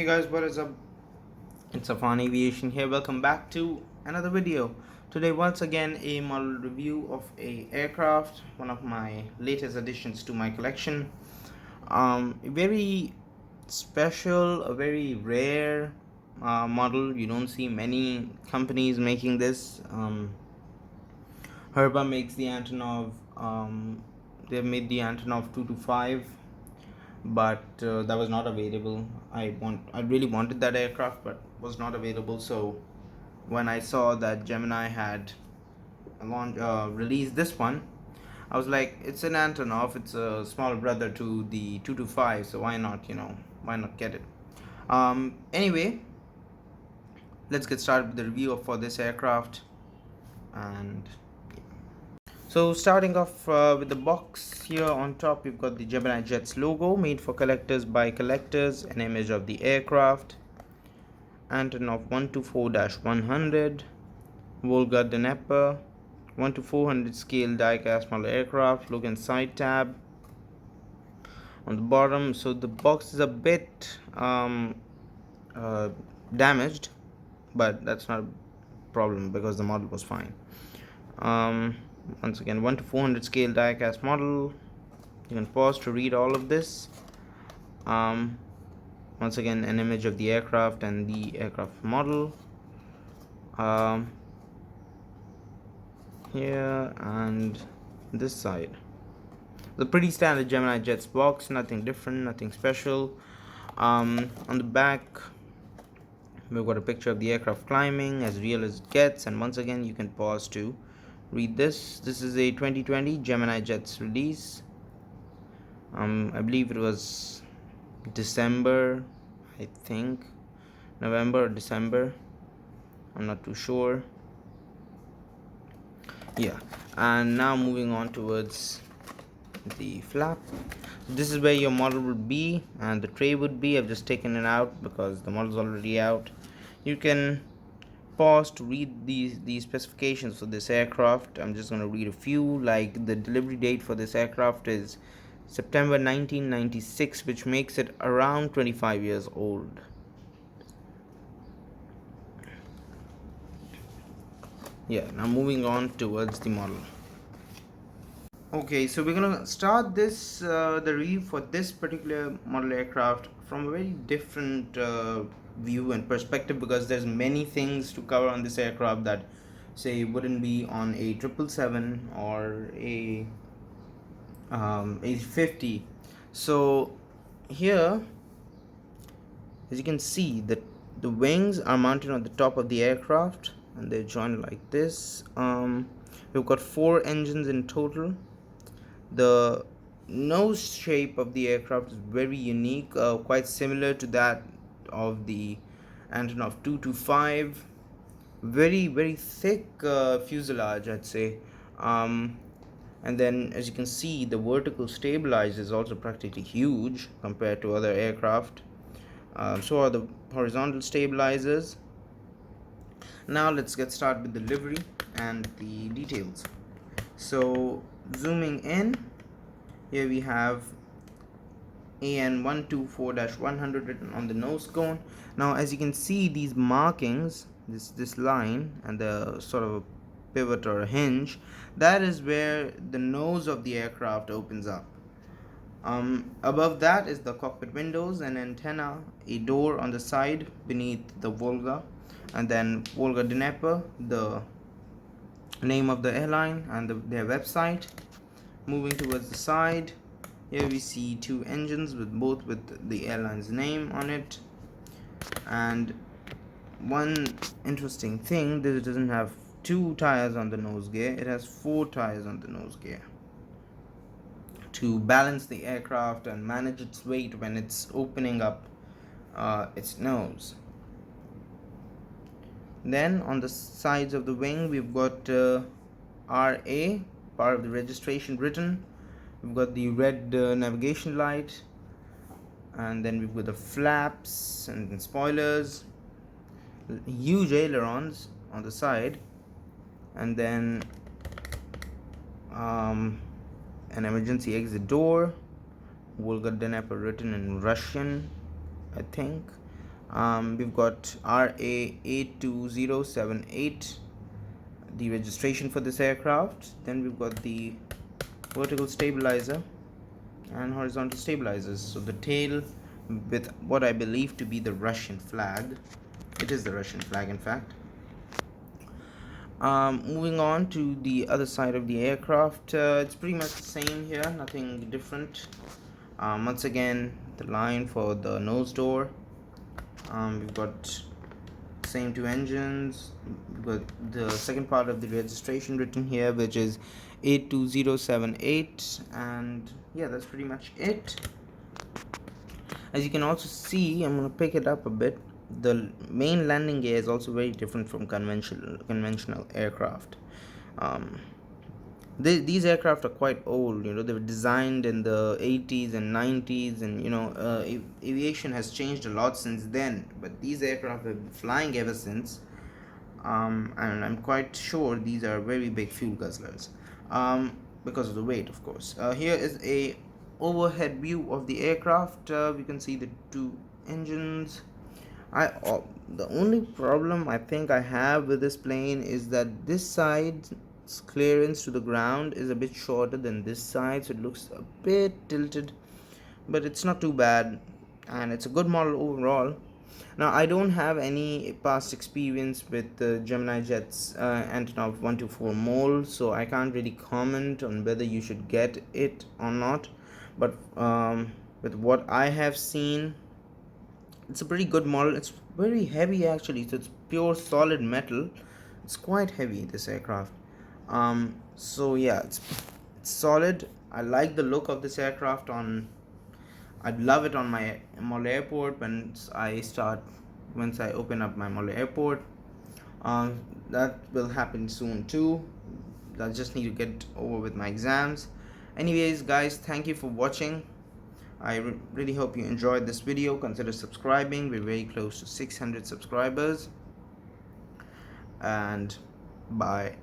Hey guys, what is up? It's Afan Aviation here. Welcome back to another video. Today, once again, a model review of a aircraft, one of my latest additions to my collection. A very special, a very rare model. You don't see many companies making this. Herba makes the Antonov. They've made the Antonov 225, but that was not available. I really wanted that aircraft, but was not available. So when I saw that Gemini had released this one, I was like, it's an Antonov, it's a small brother to the 225, so why not, why not get it? Anyway, let's get started with the review for this aircraft. And so starting off with the box, here on top we've got the Gemini Jets logo, made for collectors by collectors, an image of the aircraft, Antonov 124-100, Volga Dnepr, 1 to 400 scale die-cast model aircraft, look and side tab on the bottom. So the box is a bit damaged, but that's not a problem because the model was fine. Once again, 1 to 400 scale die-cast model. You can pause to read all of this. Once again, an image of the aircraft and the aircraft model. Here and this side. The pretty standard Gemini Jets box, nothing different, nothing special. On the back, we've got a picture of the aircraft climbing, as real as it gets, and once again, you can pause to read this. This is a 2020 Gemini Jets release. I believe it was December, I think, November or December. I'm not too sure. Yeah, and now moving on towards the flap. This is where your model would be and the tray would be. I've just taken it out because the model is already out. You can pause to read these specifications for this aircraft. I'm just going to read a few. Like, the delivery date for this aircraft is September 1996, which makes it around 25 years old. Yeah, now moving on towards the model. Okay, so we're gonna start this the review for this particular model aircraft from a very different view and perspective, because there's many things to cover on this aircraft that say wouldn't be on a 777 or a 50. So here, as you can see, that the wings are mounted on the top of the aircraft and they're joined like this. We've got 4 engines in total. The nose shape of the aircraft is very unique, quite similar to that of the Antonov 225. Very thick fuselage, I'd say. And then, as you can see, the vertical stabilizer is also practically huge compared to other aircraft. So are the horizontal stabilizers. Now let's get started with the livery and the details. So zooming in, here we have An-124-100 written on the nose cone. Now, as you can see, these markings, this line and the sort of a pivot or a hinge, that is where the nose of the aircraft opens up. Above that is the cockpit windows, an antenna, a door on the side beneath the Volga, and then Volga Dnepr, the name of the airline and their website. Moving towards the side, here we see 2 engines with the airline's name on it. And one interesting thing, this doesn't have 2 tires on the nose gear, it has 4 tires on the nose gear to balance the aircraft and manage its weight when it's opening up its nose. Then on the sides of the wing, we've got RA, part of the registration written. We've got the red navigation light, and then we've got the flaps and spoilers, huge ailerons on the side, and then an emergency exit door, Volga Dnepr written in Russian, I think. We've got RA82078, the registration for this aircraft. Then we've got the vertical stabilizer and horizontal stabilizers. So the tail with what I believe to be the Russian flag. It is the Russian flag, in fact. Moving on to the other side of the aircraft, it's pretty much the same here, nothing different. Once again, the line for the nose door. We've got same two engines. We've got the second part of the registration written here, which is 82078, and yeah, that's pretty much it. As you can also see, I'm gonna pick it up a bit. The main landing gear is also very different from conventional aircraft. Um, these aircraft are quite old. They were designed in the 80s and 90s, and aviation has changed a lot since then. But these aircraft have been flying ever since. And I'm quite sure these are very big fuel guzzlers, because of the weight, of course. Here is a overhead view of the aircraft. We can see the two engines. The only problem I think I have with this plane is that this side's clearance to the ground is a bit shorter than this side, so it looks a bit tilted, but it's not too bad, and it's a good model overall. Now, I don't have any past experience with the Gemini Jet's Antonov 124 mold, so I can't really comment on whether you should get it or not. But with what I have seen, it's a pretty good model. It's very heavy actually, so it's pure solid metal. It's quite heavy, this aircraft. So yeah, it's solid. I like the look of this aircraft on. I'd love it on my Mall Airport once I open up my Mall Airport. That will happen soon too. I just need to get over with my exams. Anyways, guys, thank you for watching. I really hope you enjoyed this video. Consider subscribing. We're very close to 600 subscribers. And bye.